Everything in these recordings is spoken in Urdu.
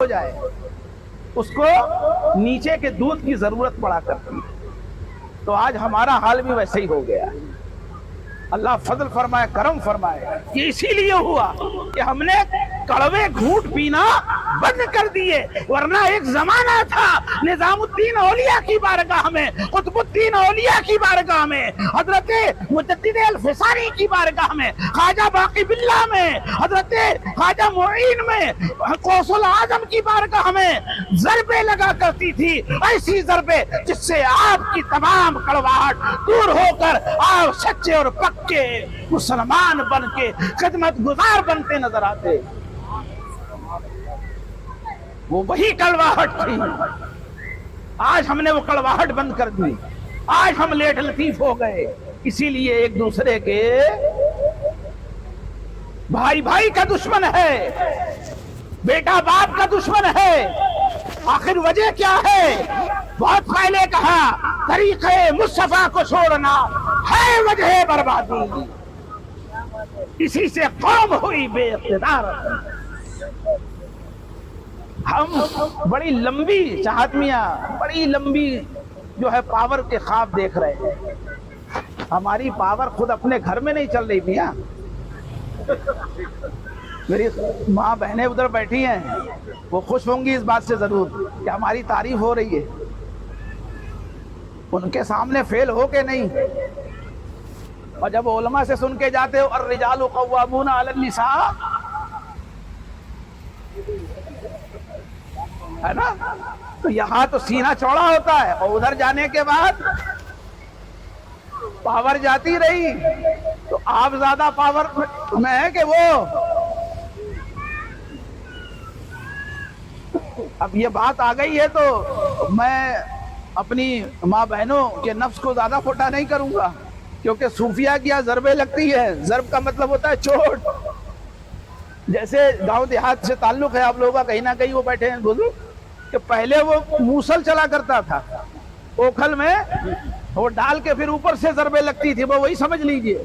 ہو جائے اس کو نیچے کے دودھ کی ضرورت پڑا کرتی ہے۔ تو آج ہمارا حال بھی ویسے ہی ہو گیا ہے۔ اللہ فضل فرمائے، کرم فرمائے۔ یہ اسی لیے ہوا کہ ہم نے کڑوے گھونٹ پینا بند کر دیے، ورنہ ایک زمانہ تھا نظام الدین اولیاء کی بارگاہ میں، قطب الدین اولیاء کی بارگاہ میں، حضرت مجدد الفسانی کی بارگاہ میں، خواجہ باقی باللہ میں، حضرت خواجہ معین میں، غوث العظم کی بارگاہ میں ضربیں لگا کرتی تھی، ایسی ضربیں جس سے آپ کی تمام کڑواہٹ دور ہو کر آپ سچے اور پکے مسلمان بن کے خدمت گزار بنتے نظر آتے۔ وہ وہی کڑواہٹ تھی، آج ہم نے وہ کڑواہٹ بند کر دی، آج ہم لیٹ لطیف ہو گئے۔ اسی لیے ایک دوسرے کے بھائی بھائی کا دشمن ہے، بیٹا باپ کا دشمن ہے۔ آخر وجہ کیا ہے؟ بہت پہلے کہا طریقے مصطفیٰ کو چھوڑنا ہے وجہ بربادی، اسی سے قوم ہوئی بے اقتدار۔ ہم بڑی لمبی چاہت میاں، بڑی لمبی جو ہے پاور کے خواب دیکھ رہے ہیں۔ ہماری پاور خود اپنے گھر میں نہیں چل رہی میاں۔ میری ماں بہنیں ادھر بیٹھی ہیں، وہ خوش ہوں گی اس بات سے ضرور کہ ہماری تعریف ہو رہی ہے۔ ان کے سامنے فیل ہو کے نہیں، اور جب علماء سے سن کے جاتے ہو الرجال قوامون علی النساء، ہے نا، تو یہاں تو سینہ چوڑا ہوتا ہے، اور ادھر جانے کے بعد پاور جاتی رہی تو آپ زیادہ پاور میں ہے کہ وہ۔ اب یہ بات آ گئی ہے تو میں اپنی ماں بہنوں کے نفس کو زیادہ کھوٹا نہیں کروں گا، کیونکہ صوفیہ کیا ضربیں لگتی ہے، ضرب کا مطلب ہوتا ہے چوٹ۔ جیسے گاؤں دیہات سے تعلق ہے آپ لوگوں کا، کہیں نہ کہیں وہ بیٹھے ہیں بزرگ، کہ پہلے وہ موسل چلا کرتا تھا اوکھل میں، وہ ڈال کے پھر اوپر سے ضربیں لگتی تھی، وہ وہی سمجھ لیجئے۔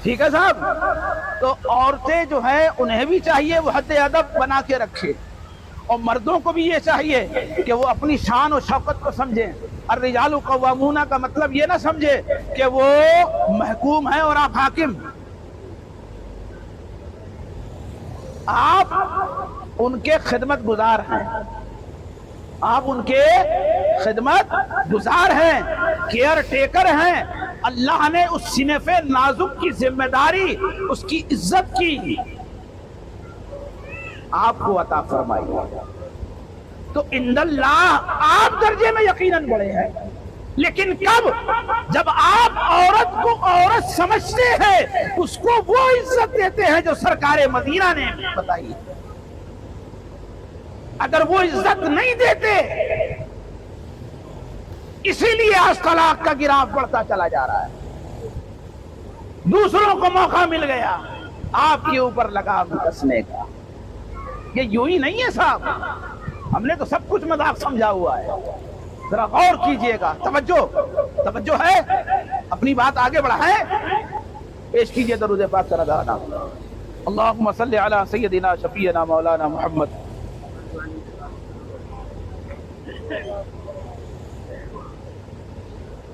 ٹھیک ہے صاحب؟ تو عورتیں جو ہیں انہیں بھی چاہیے وہ حد ادب بنا کے رکھے، اور مردوں کو بھی یہ چاہیے کہ وہ اپنی شان و شوکت کو سمجھیں۔ الرجال قوامون کا مطلب یہ نہ سمجھے کہ وہ محکوم ہیں اور آپ حاکم۔ آپ ان کے خدمت گزار ہیں، آپ ان کے خدمت گزار ہیں، کیئر ٹیکر ہیں۔ اللہ نے اس صنف نازک کی ذمہ داری، اس کی عزت کی آپ کو عطا فرمائی، تو عند اللہ آپ درجے میں یقیناً بڑے ہیں۔ لیکن کب؟ جب آپ عورت کو عورت سمجھتے ہیں، اس کو وہ عزت دیتے ہیں جو سرکار مدینہ نے بتائی۔ اگر وہ عزت نہیں دیتے، اسی لیے آج طلاق کا گراف بڑھتا چلا جا رہا ہے۔ دوسروں کو موقع مل گیا آپ کے اوپر لگام کسنے کا۔ یہ یوں ہی نہیں ہے صاحب، ہم نے تو سب کچھ مذاق سمجھا ہوا ہے۔ ذرا غور کیجئے گا، توجہ ہے، اپنی بات آگے بڑھائیں۔ پیش کیجئے درود پاک کا نذرانہ۔ اللہم صلی علی سیدنا شفیعنا مولانا محمد۔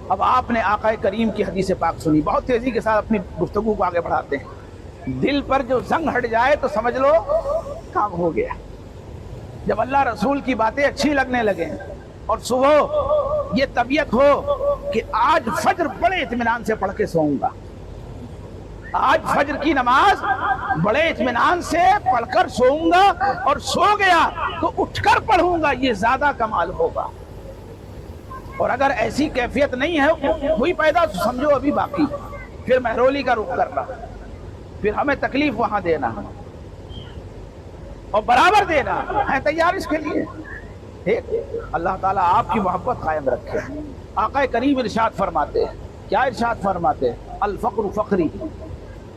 اب آپ نے آقا کریم کی حدیث پاک سنی، بہت تیزی کے ساتھ اپنی گفتگو کو آگے بڑھاتے ہیں۔ دل پر جو زنگ ہٹ جائے تو سمجھ لو کام ہو گیا۔ جب اللہ رسول کی باتیں اچھی لگنے لگیں اور صبح یہ طبیعت ہو کہ آج فجر بڑے اطمینان سے پڑھ کے سوؤں گا، آج فجر کی نماز بڑے اطمینان سے پڑھ کر سوؤں گا، اور سو گیا تو اٹھ کر پڑھوں گا، یہ زیادہ کمال ہوگا۔ اور اگر ایسی کیفیت نہیں ہے وہی پیدا، تو سمجھو ابھی باقی، پھر مہرولی کا رخ کرنا، پھر ہمیں تکلیف وہاں دینا اور برابر دینا ہے، تیار اس کے لیے۔ ٹھیک، اللہ تعالیٰ آپ کی محبت قائم رکھے۔ آقا کریم ارشاد فرماتے ہیں، کیا ارشاد فرماتے ہیں؟ الفقر فقری،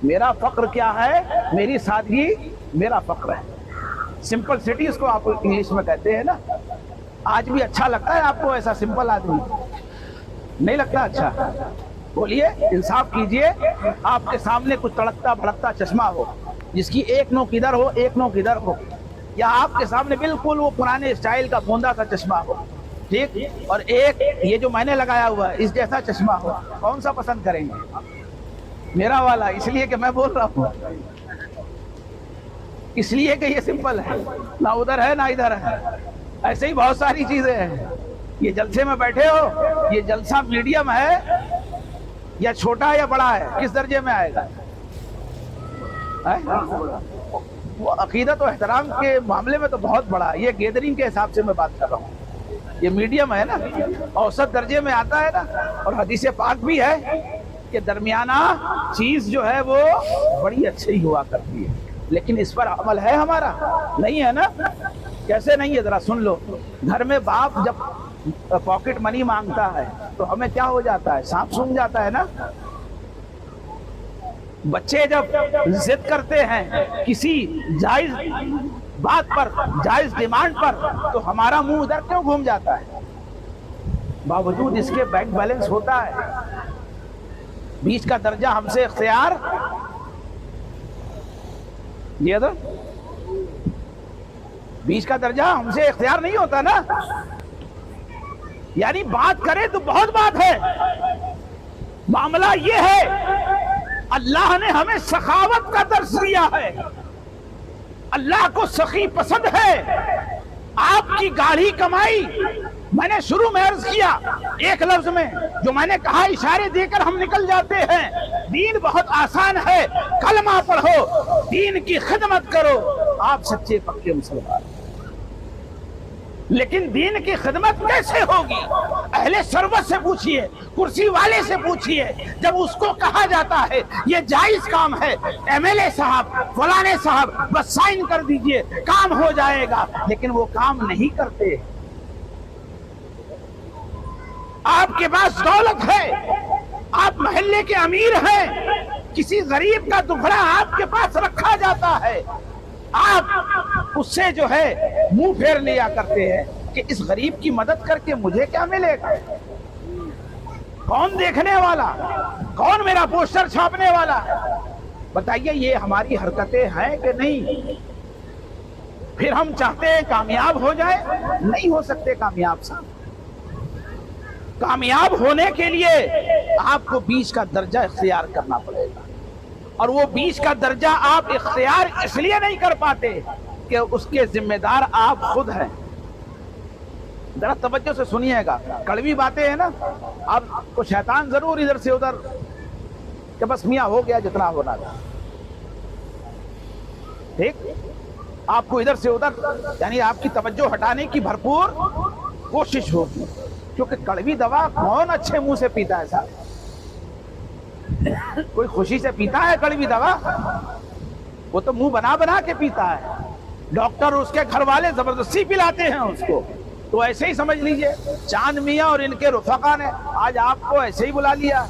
میرا فقر کیا ہے؟ میری سادگی میرا فقر ہے۔ سمپلسٹی اس کو آپ انگلش میں کہتے ہیں نا۔ آج بھی اچھا لگتا ہے آپ کو ایسا سمپل آدمی؟ نہیں لگتا اچھا؟ بولیے، انصاف کیجئے۔ آپ کے سامنے کچھ تڑکتا بھڑکتا چشمہ ہو، جس کی ایک نوک ادھر ہو ایک نوک ادھر ہو، یا آپ کے سامنے بالکل وہ پرانے اسٹائل کا گوندا کا چشمہ ہو، ٹھیک، اور ایک یہ جو میں نے لگایا ہوا ہے اس جیسا چشمہ ہو، کون سا پسند کریں گے؟ میرا والا، اس لیے کہ میں بول رہا ہوں، اس لیے کہ یہ سمپل ہے، نہ ادھر ہے نہ ادھر ہے۔ ایسے ہی بہت ساری چیزیں ہیں۔ یہ جلسے میں بیٹھے ہو، یہ جلسہ میڈیم ہے یا چھوٹا یا بڑا ہے، کس درجے میں آئے گا؟ وہ عقیدت و احترام کے معاملے میں تو بہت بڑا ہے، یہ گیدرنگ کے حساب سے میں بات کر رہا ہوں، یہ میڈیم ہے نا، اوسط درجے میں آتا ہے نا۔ اور حدیث پاک بھی ہے کہ درمیانہ چیز جو ہے وہ بڑی اچھی ہوا کرتی ہے، لیکن اس پر عمل ہے ہمارا؟ نہیں ہے نا۔ کیسے نہیں ہے؟ ذرا سن لو۔ گھر میں باپ جب پاکٹ منی مانگتا ہے تو ہمیں کیا ہو جاتا ہے؟ سانپ سونگھ جاتا ہے نا۔ بچے جب ضد کرتے ہیں کسی جائز بات پر، جائز ڈیمانڈ پر، تو ہمارا منہ ادھر کیوں گھوم جاتا ہے؟ باوجود اس کے بینک بیلنس ہوتا ہے، 20 کا درجہ ہم سے اختیار دیا تھا، 20 کا درجہ ہم سے اختیار نہیں ہوتا نا۔ یعنی بات کرے تو بہت بات ہے۔ معاملہ یہ ہے، اللہ نے ہمیں سخاوت کا درس دیا ہے، اللہ کو سخی پسند ہے۔ آپ کی گاڑھی کمائی، میں نے شروع میں عرض کیا ایک لفظ میں، جو میں نے کہا اشارے دے کر ہم نکل جاتے ہیں، دین بہت آسان ہے، کلمہ پڑھو، دین کی خدمت کرو، آپ سچے پکے مسلمان۔ لیکن دین کی خدمت کیسے ہوگی؟ اہل ثروت سے پوچھئے، کرسی والے سے پوچھئے، جب اس کو کہا جاتا ہے یہ جائز کام ہے، ایم ایل اے صاحب، فلانے صاحب، بس سائن کر دیجئے کام ہو جائے گا، لیکن وہ کام نہیں کرتے۔ آپ کے پاس دولت ہے، آپ محلے کے امیر ہیں، کسی غریب کا دکھڑا آپ کے پاس رکھا جاتا ہے، آپ اس سے جو ہے منہ پھیر لیا کرتے ہیں کہ اس غریب کی مدد کر کے مجھے کیا ملے گا؟ کون دیکھنے والا؟ کون میرا پوسٹر چھاپنے والا ہے؟ بتائیے یہ ہماری حرکتیں ہیں کہ نہیں؟ پھر ہم چاہتے ہیں کامیاب ہو جائے، نہیں ہو سکتے کامیاب صاحب۔ کامیاب ہونے کے لیے آپ کو 20 کا درجہ اختیار کرنا پڑے گا، اور وہ 20 کا درجہ آپ اختیار اس لیے نہیں کر پاتے کہ اس کے ذمہ دار آپ خود ہیں۔ ذرا توجہ سے سنیے گا، کڑوی باتیں ہیں نا، آپ کو شیطان ضرور ادھر سے ادھر کہ بس میاں ہو گیا جتنا ہونا تھا، ٹھیک، آپ کو ادھر سے ادھر یعنی آپ کی توجہ ہٹانے کی بھرپور کوشش ہوگی، کیونکہ کڑوی دوا کون اچھے منہ سے پیتا ہے صاحب؟ کوئی خوشی سے پیتا ہے کڑوی دوا؟ وہ تو منہ بنا بنا کے پیتا ہے، ڈاکٹر اس کے گھر والے زبردستی پلاتے ہیں اس کو۔ تو ایسے ہی سمجھ لیجئے چاند میاں اور ان کے رفقا نے آج آپ کو ایسے ہی بلا لیا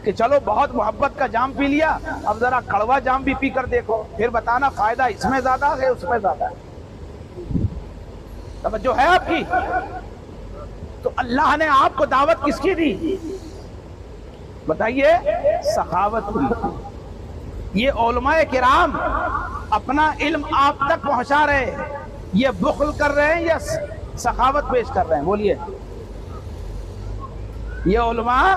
کہ چلو بہت محبت کا جام پی لیا، اب ذرا کڑوا جام بھی پی کر دیکھو، پھر بتانا فائدہ اس میں زیادہ ہے اس میں زیادہ ہے۔ توجہ ہے آپ کی؟ تو اللہ نے آپ کو دعوت کس کی دی؟ بتائیے، سخاوت کی۔ یہ علماء کرام اپنا علم آپ تک پہنچا رہے ہیں، یہ بخل کر رہے ہیں یا سخاوت پیش کر رہے ہیں؟ بولیے۔ یہ علماء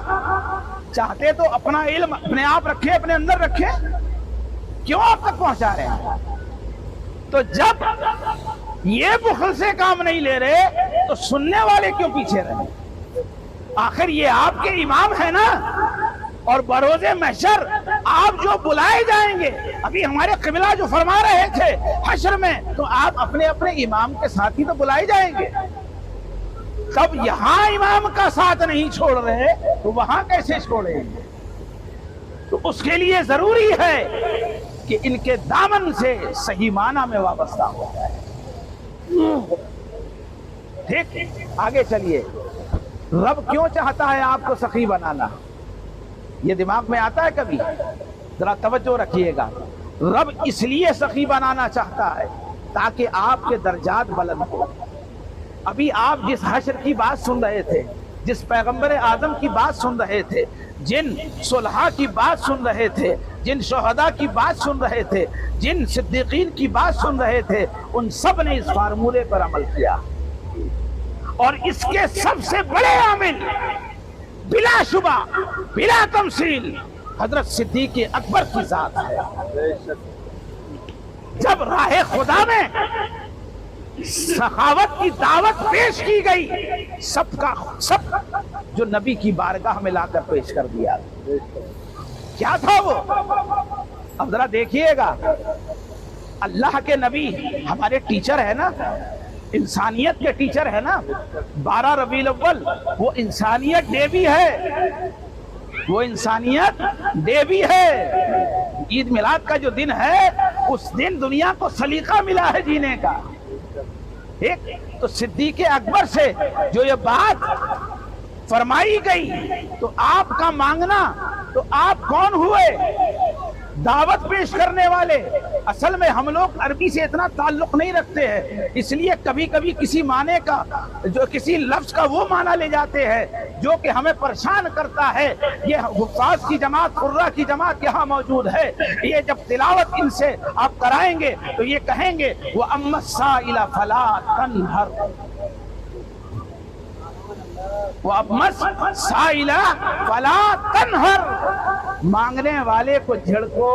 چاہتے تو اپنا علم اپنے آپ رکھے، اپنے اندر رکھے، کیوں آپ تک پہنچا رہے ہیں؟ تو جب یہ بخل سے کام نہیں لے رہے تو سننے والے کیوں پیچھے رہے؟ آخر یہ آپ کے امام ہیں نا، اور بروز محشر آپ جو بلائے جائیں گے، ابھی ہمارے قبلہ جو فرما رہے تھے حشر میں، تو آپ اپنے اپنے امام کے ساتھ ہی تو بلائے جائیں گے۔ تب یہاں امام کا ساتھ نہیں چھوڑ رہے تو وہاں کیسے چھوڑیں گے؟ تو اس کے لیے ضروری ہے کہ ان کے دامن سے صحیح معنی میں وابستہ ہو جائے۔ ٹھیک، آگے چلیے۔ رب کیوں چاہتا ہے آپ کو سخی بنانا؟ یہ دماغ میں آتا ہے کبھی؟ ذرا توجہ رکھیے گا۔ رب اس لیے سخی بنانا چاہتا ہے تاکہ آپ کے درجات بلند ہو۔ ابھی آپ جس حشر کی بات سن رہے تھے، جس پیغمبر اعظم کی بات سن رہے تھے، جن صلحاء کی بات سن رہے تھے، جن شہداء کی بات سن رہے تھے، جن صدیقین کی بات سن رہے تھے، ان سب نے اس فارمولے پر عمل کیا، اور اس کے سب سے بڑے عامل بلا شبہ بلا تمثیل حضرت صدیق اکبر کی ذات ہے۔ جب راہ خدا میں سخاوت کی دعوت پیش کی گئی، سب کا سب جو نبی کی بارگاہ میں لا کر پیش کر دیا، کیا تھا وہ؟ اب ذرا دیکھیے گا، اللہ کے نبی ہمارے ٹیچر ہے نا، انسانیت کے ٹیچر ہے نا۔ 12 ربیع الاول وہ انسانیت ڈے بھی ہے، وہ انسانیت ڈے بھی ہے۔ عید میلاد کا جو دن ہے، اس دن دنیا کو سلیقہ ملا ہے جینے کا۔ ایک تو صدیق اکبر سے جو یہ بات فرمائی گئی، تو آپ کا مانگنا، تو آپ کون ہوئے؟ دعوت پیش کرنے والے۔ اصل میں ہم لوگ عربی سے اتنا تعلق نہیں رکھتے ہیں، اس لیے کبھی کبھی کسی معنی کا، جو کسی لفظ کا وہ معنی لے جاتے ہیں جو کہ ہمیں پریشان کرتا ہے۔ یہ حفاظ کی جماعت، قراء کی جماعت یہاں موجود ہے، یہ جب تلاوت ان سے آپ کرائیں گے تو یہ کہیں گے وَأَمَّا السَّائِلَ فَلَا تَنْهَرْ، وَأَمَّا السَّائِلَ فَلَا تَنْهَرْ، مانگنے والے کو جھڑکو۔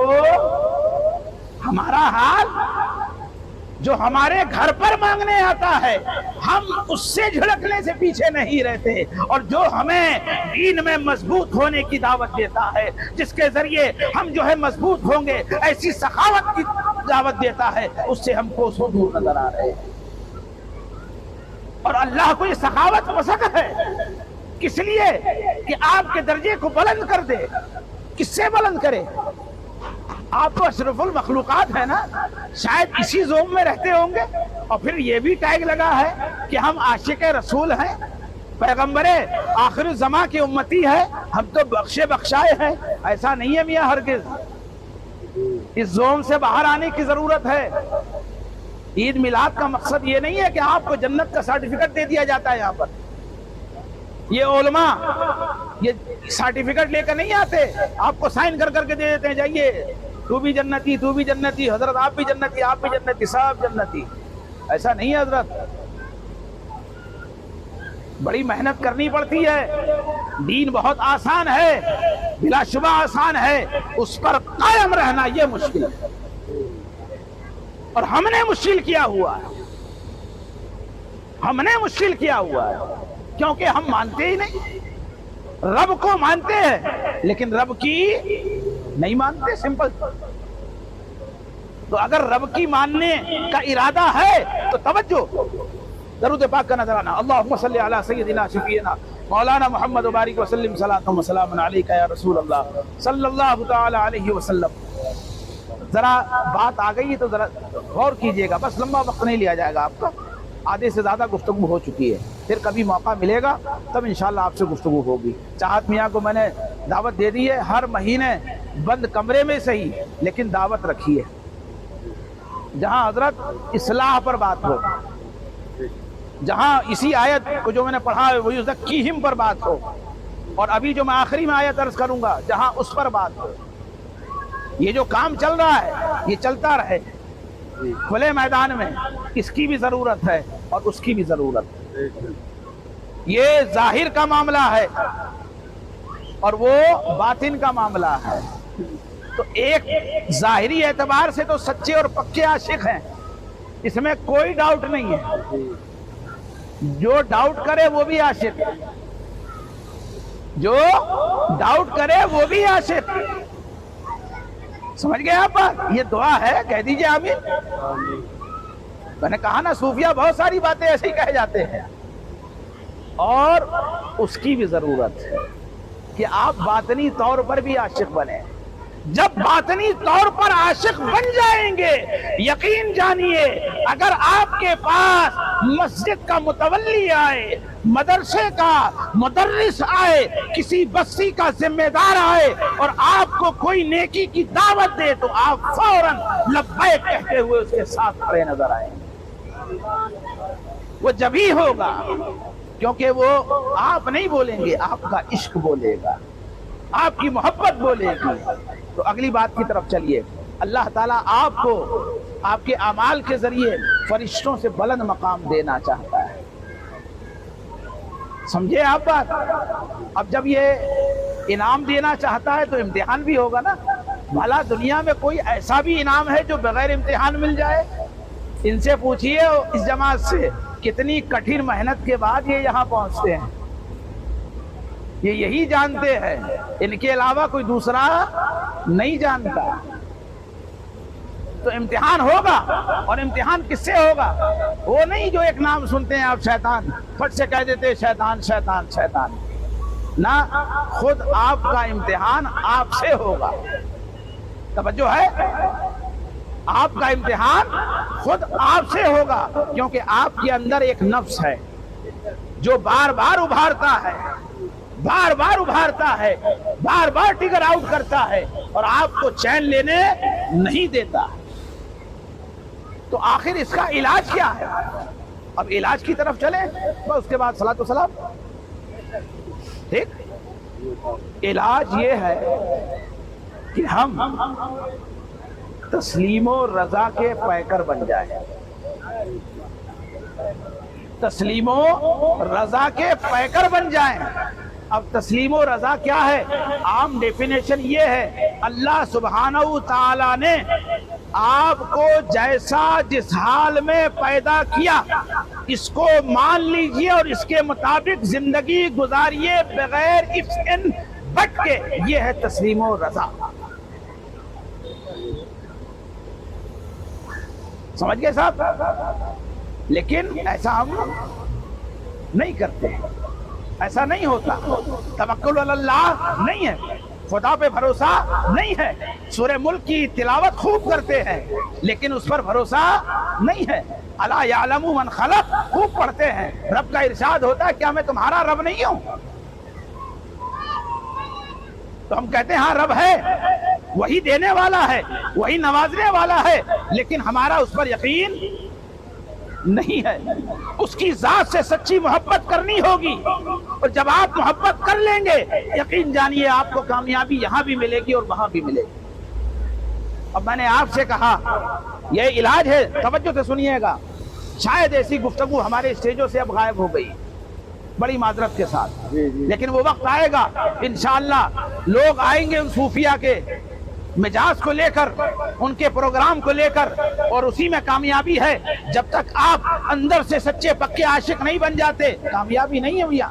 ہمارا حال جو ہمارے گھر پر مانگنے آتا ہے، ہم اس سے جھڑکنے سے پیچھے نہیں رہتے، اور جو ہمیں دین میں مضبوط ہونے کی دعوت دیتا ہے، جس کے ذریعے ہم جو ہے مضبوط ہوں گے، ایسی سخاوت کی دعوت دیتا ہے، اس سے ہم کوسوں دور نظر آ رہے ہیں۔ اور اللہ کو یہ سخاوت پسند ہے، کس لیے کہ آپ کے درجے کو بلند کر دے۔ کس سے بلند کرے؟ آپ تو اشرف المخلوقات ہے نا، شاید اسی زوم میں رہتے ہوں گے، اور پھر یہ بھی ٹیگ لگا ہے کہ ہم عاشق رسول ہیں، پیغمبر آخر الزماں کی امتی ہے، ہم تو بخشے بخشائے ہیں۔ ایسا نہیں ہے میاں، ہرگز۔ اس زوم سے باہر آنے کی ضرورت ہے۔ عید میلاد کا مقصد یہ نہیں ہے کہ آپ کو جنت کا سرٹیفکیٹ دے دیا جاتا ہے یہاں پر۔ یہ علماء یہ سرٹیفکیٹ لے کر نہیں آتے، آپ کو سائن کر کر کے دے دیتے ہیں، جائیے تو بھی جنتی، تو بھی جنتی، حضرت آپ بھی جنتی، آپ بھی جنتی، سب جنتی۔ ایسا نہیں ہے حضرت، بڑی محنت کرنی پڑتی ہے۔ دین بہت آسان ہے، بلا شبہ آسان ہے، اس پر قائم رہنا یہ مشکل ہے، اور ہم نے مشکل کیا ہوا ہے، ہم نے مشکل کیا ہوا ہے، کیونکہ ہم مانتے ہی نہیں۔ رب کو مانتے ہیں لیکن رب کی نہیں مانتے، سمپل۔ تو اگر رب کی ماننے کا ارادہ ہے تو توجہ، درود پاک کا نذرانہ، اللہم صلی علی سیدنا شفیعنا مولانا محمد وبارک وسلم صلاۃ و سلام علیک یا رسول اللہ صلی اللہ تعالی علیہ وسلم۔ ذرا بات آ گئی ہے تو ذرا غور کیجئے گا، بس لمبا وقت نہیں لیا جائے گا آپ کا، آدھے سے زیادہ گفتگو ہو چکی ہے، پھر کبھی موقع ملے گا تب انشاءاللہ آپ سے گفتگو ہوگی۔ چاہت میاں کو میں نے دعوت دے دی ہے، ہر مہینے بند کمرے میں صحیح لیکن دعوت رکھی ہے، جہاں حضرت اصلاح پر بات ہو، جہاں اسی آیت کو جو میں نے پڑھا ہے وَيُزَكِّيهِمْ پر بات ہو، اور ابھی جو میں آخری میں آیت عرض کروں گا جہاں اس پر بات ہو۔ یہ جو کام چل رہا ہے یہ چلتا رہے کھلے میدان میں، اس کی بھی ضرورت ہے اور اس کی بھی ضرورت ہے۔ یہ ظاہر کا معاملہ ہے اور وہ باطن کا معاملہ ہے۔ تو ایک ظاہری اعتبار سے تو سچے اور پکے عاشق ہیں، اس میں کوئی ڈاؤٹ نہیں ہے، جو ڈاؤٹ کرے وہ بھی عاشق، جو ڈاؤٹ کرے وہ بھی عاشق۔ سمجھ گئے آپ؟ یہ دعا ہے، کہہ دیجئے آمین۔ میں نے کہا نا صوفیہ بہت ساری باتیں ایسے ہی کہہ جاتے ہیں، اور اس کی بھی ضرورت ہے کہ آپ باطنی طور پر بھی عاشق بنیں۔ جب باطنی طور پر عاشق بن جائیں گے، یقین جانیے اگر آپ کے پاس مسجد کا متولی آئے، مدرسے کا مدرس آئے، کسی بستی کا ذمہ دار آئے اور آپ کو کوئی نیکی کی دعوت دے تو آپ فوراً لبیک کہتے ہوئے اس کے ساتھ کھڑے نظر آئیں گے۔ وہ جب ہی ہوگا کیونکہ وہ آپ نہیں بولیں گے، آپ کا عشق بولے گا۔ آپ کی محبت بولے گی. تو اگلی بات کی طرف چلیے. اللہ تعالیٰ آپ کو آپ کے اعمال کے ذریعے فرشتوں سے بلند مقام دینا چاہتا ہے. سمجھے آپ بات؟ اب جب یہ انعام دینا چاہتا ہے تو امتحان بھی ہوگا نا. بھلا دنیا میں کوئی ایسا بھی انعام ہے جو بغیر امتحان مل جائے؟ ان سے پوچھئے اس جماعت سے کتنی کٹھن محنت کے بعد یہ یہاں پہنچتے ہیں. یہ یہی جانتے ہیں, ان کے علاوہ کوئی دوسرا نہیں جانتا. تو امتحان ہوگا, اور امتحان کس سے ہوگا؟ وہ نہیں جو ایک نام سنتے ہیں آپ شیطان, فٹ سے کہہ دیتے شیطان شیطان شیطان. نہ, خود آپ کا امتحان آپ سے ہوگا. توجہ ہے؟ آپ کا امتحان خود آپ سے ہوگا, کیونکہ آپ کے اندر ایک نفس ہے جو بار بار ابھارتا ہے, بار بار ابھارتا ہے, بار بار ٹگر آؤٹ کرتا ہے, اور آپ کو چین لینے نہیں دیتا. تو آخر اس کا علاج کیا ہے؟ اب علاج کی طرف چلیں, بس اس کے بعد صلاۃ و سلام. ٹھیک, علاج یہ ہے کہ ہم تسلیم و رضا کے پیکر بن جائیں. تسلیم و رضا کے پیکر بن جائیں. اب تسلیم و رضا کیا ہے؟ عام ڈیفینیشن یہ ہے, اللہ سبحانہ و تعالی نے آپ کو جیسا جس حال میں پیدا کیا اس کو مان لیجئے اور اس کے مطابق زندگی گزاریے بغیر اف ان بٹ کے. یہ ہے تسلیم و رضا. سمجھ گئے صاحب؟ لیکن ایسا ہم نہیں کرتے, ایسا نہیں ہوتا. توکل علی اللہ نہیں ہے, خدا پہ بھروسہ نہیں ہے. سورہ ملک کی تلاوت خوب کرتے ہیں لیکن اس پر بھروسہ نہیں ہے. الا یعلم من خلق خوب پڑھتے ہیں, رب کا ارشاد ہوتا ہے کیا میں تمہارا رب نہیں ہوں؟ تو ہم کہتے ہیں ہاں رب ہے, وہی دینے والا ہے, وہی نوازنے والا ہے, لیکن ہمارا اس پر یقین نہیں ہے. اس کی ذات سے سچی محبت کرنی ہوگی, اور جب آپ محبت کر لیں گے یقین جانیے آپ کو کامیابی یہاں بھی ملے گی اور وہاں بھی ملے گی. اب میں نے آپ سے کہا یہ علاج ہے, توجہ سے سنیے گا. شاید ایسی گفتگو ہمارے اسٹیجوں سے اب غائب ہو گئی, بڑی معذرت کے ساتھ, لیکن وہ وقت آئے گا انشاءاللہ لوگ آئیں گے ان صوفیہ کے مجاز کو لے کر, ان کے پروگرام کو لے کر, اور اسی میں کامیابی ہے. جب تک آپ اندر سے سچے پکے عاشق نہیں بن جاتے کامیابی نہیں ہے بھیا.